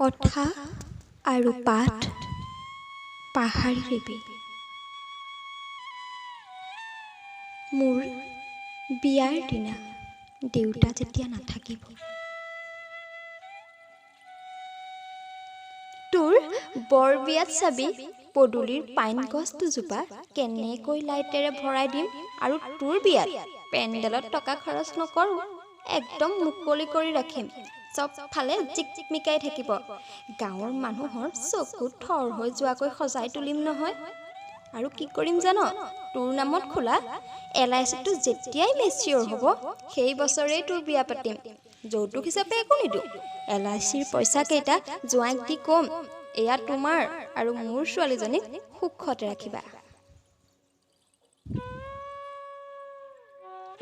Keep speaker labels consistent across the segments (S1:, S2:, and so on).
S1: কথা আৰু পাঠ পাহাৰী ৰেবি মোৰ বিয়াৰ দিনা দেউতা যেতিয়া নাথাকিব তোৰ বৰ বিয়াত চাবি পদুলিৰ পাইন গছ দুজোপা কেনেকৈ লাইটেৰে ভৰাই দিম আৰু তোৰ বিয়াত পেণ্ডেলত টকা খৰচ নকৰোঁ একদম মুকলি কৰি ৰাখিম চবফালে জিকমিকাই থাকিব গাঁৱৰ মানুহৰ চকু থৰ হৈ যোৱাকৈ সজাই তুলিম নহয় আৰু কি কৰিম জান তোৰ নামত খোলা LICটো যেতিয়াই মেচিয়ৰ হ'ব সেই বছৰেই তোৰ বিয়া পাতিম যৌতুক হিচাপে একো নিদিওঁ LICৰ পইচা কেইটা জোঁৱাইক দি কম এয়া তোমাৰ আৰু মোৰ ছোৱালীজনীক সুখতে ৰাখিবা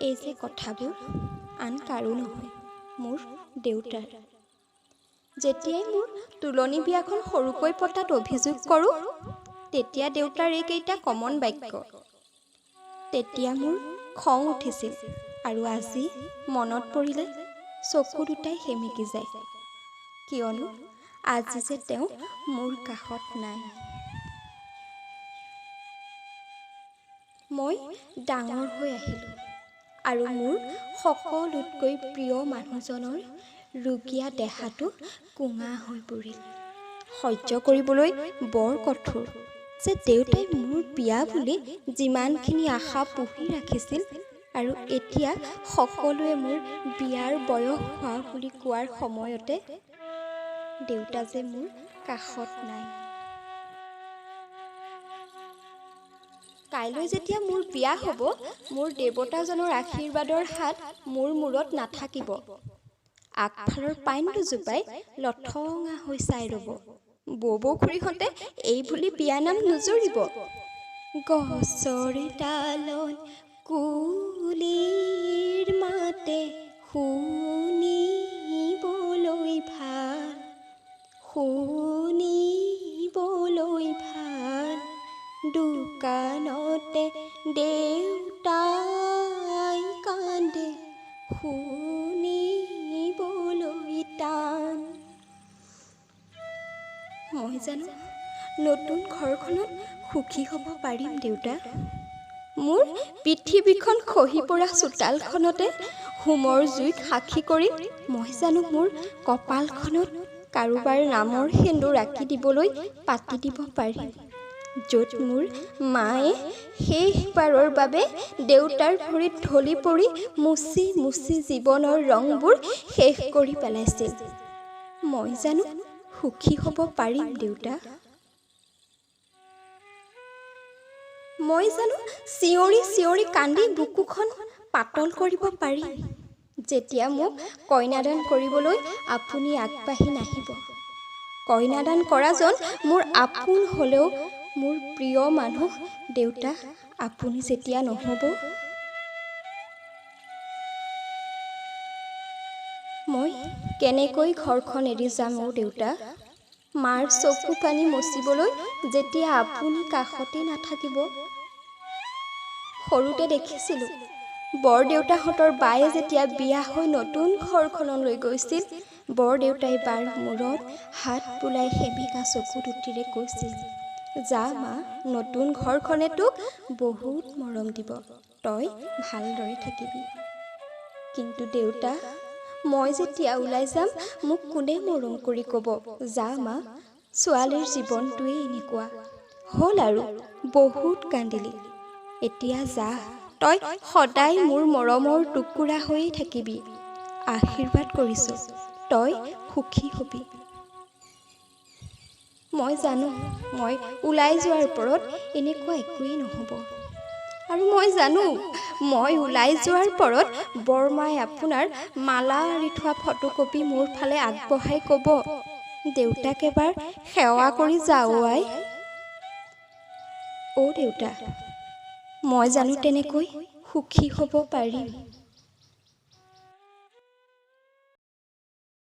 S1: এই যে কথাবোৰ আন কাৰো নহয় মোৰ দেউতাৰ যেতিয়াই মোৰ তুলনি বিয়াখন সৰুকৈ পতাত অভিযোগ কৰোঁ তেতিয়া দেউতাৰ এইকেইটা কমন বাক্য তেতিয়া মোৰ খং উঠিছিল আৰু আজি মনত পৰিলে চকু দুটাই সেমেকি যায় কিয়নো আজি যে তেওঁ মোৰ কাষত নাই মই ডাঙৰ হৈ আহিলোঁ আৰু মোৰ সকলোতকৈ প্ৰিয় মানুহজনৰ ৰুগীয়া দেহাটো কোঙা হৈ পৰিল সহ্য কৰিবলৈ বৰ কঠোৰ যে দেউতাই মোৰ বিয়া বুলি যিমানখিনি আশা পুহি ৰাখিছিল আৰু এতিয়া সকলোৱে মোৰ বিয়াৰ বয়স হোৱা বুলি কোৱাৰ সময়তে দেউতা যে মোৰ কাষত নাই কাইলৈ যেতিয়া মোৰ বিয়া হ'ব মোৰ দেৱতাজনৰ আশীৰ্বাদৰ হাত মোৰ মূৰত নাথাকিব আগফালৰ পাইন দুজোপাই লঠঙা হৈ চাই ৰ'ব বৌ খুৰীহঁতে এই বুলি বিয়া নাম নুজুৰিব গছৰ ডালত কুলিৰ মাতে শুনিবলৈ ভাল দোকানতে দেউতাই কান্দে শুনিবলৈ টান মই জানো নতুন ঘৰখনত সুখী হ'ব পাৰিম দেউতা মোৰ পৃথিৱীখন খহি পৰা চোতালখনতে হোমৰ জুইক সাক্ষী কৰি মই জানো মোৰ কপালখনত কাৰোবাৰ নামৰ সেন্দুৰ আঁকি দিবলৈ পাতি দিব পাৰিম য'ত মোৰ মায়ে শেষবাৰৰ বাবে দেউতাৰ ভৰিত ঢলি পৰি মুচি মুচি জীৱনৰ ৰংবোৰ শেষ কৰি পেলাইছিল মই জানো সুখী হ'ব পাৰিম দেউতা মই জানো চিঞৰি চিঞৰি কান্দি বুকুখন পাতল কৰিব পাৰিম যেতিয়া মোক কন্যাদান কৰিবলৈ আপুনি আগবাঢ়ি নাহিব কন্যাদান কৰাজন মোৰ আপোন হ'লেও মোৰ প্ৰিয় মানুহ দেউতা আপুনি যেতিয়া নহ'ব মই কেনেকৈ ঘৰখন এৰি যাম দেউতা মাৰ চকু পানী মচিবলৈ যেতিয়া আপুনি কাষতে নাথাকিব সৰুতে দেখিছিলোঁ বৰদেউতাহঁতৰ বায়ে যেতিয়া বিয়া হৈ নতুন ঘৰখনলৈ গৈছিল বৰদেউতাই বাৰ মূৰত হাত বুলাই সেমেকা চকু দুটিৰে কৈছিল যা মা নতুন ঘৰখনে তোক বহুত মৰম দিব তই ভালদৰে থাকিবি কিন্তু দেউতা মই যেতিয়া ওলাই যাম মোক কোনে মৰম কৰি ক'ব যা মা ছোৱালীৰ জীৱনটোৱে এনেকুৱা হ'ল আৰু বহুত কান্দিলি এতিয়া যা তই সদায় মোৰ মৰমৰ টুকুৰা হৈয়ে থাকিবি আশীৰ্বাদ কৰিছোঁ তই সুখী হবি মই জানো মই ওলাই যোৱাৰ পৰত এনেকুৱা একোৱেই নহ'ব আৰু মই জানো মই ওলাই যোৱাৰ পৰত বৰমাই আপোনাৰ মালা আৰি থোৱা ফটোকপি মোৰ ফালে আগবঢ়াই ক'ব দেউতাক এবাৰ সেৱা কৰি যাওঁ আই দেউতা মই জানো তেনেকৈ সুখী হ'ব পাৰিম